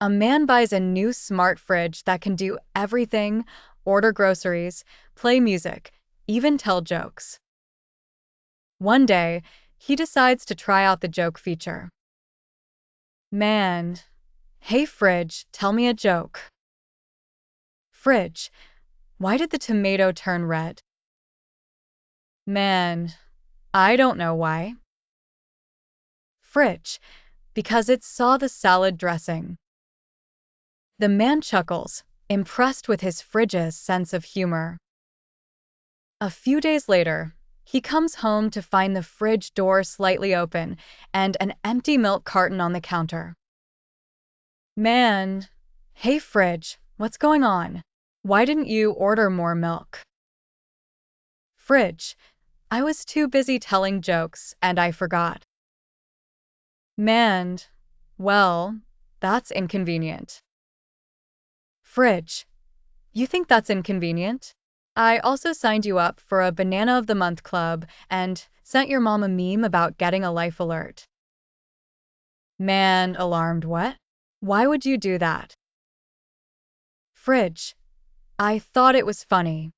A man buys a new smart fridge that can do everything: order groceries, play music, even tell jokes. One day, he decides to try out the joke feature. Man, hey fridge, tell me a joke. Fridge, why did the tomato turn red? Man, I don't know why. Fridge, because it saw the salad dressing. The man chuckles, impressed with his fridge's sense of humor. A few days later, he comes home to find the fridge door slightly open and an empty milk carton on the counter. Man, hey fridge, what's going on? Why didn't you order more milk? Fridge, I was too busy telling jokes and I forgot. Man, well, that's inconvenient. Fridge, you think that's inconvenient? I also signed you up for a Banana of the Month club and sent your mom a meme about getting a life alert. Man, alarmed, what? Why would you do that? Fridge, I thought it was funny.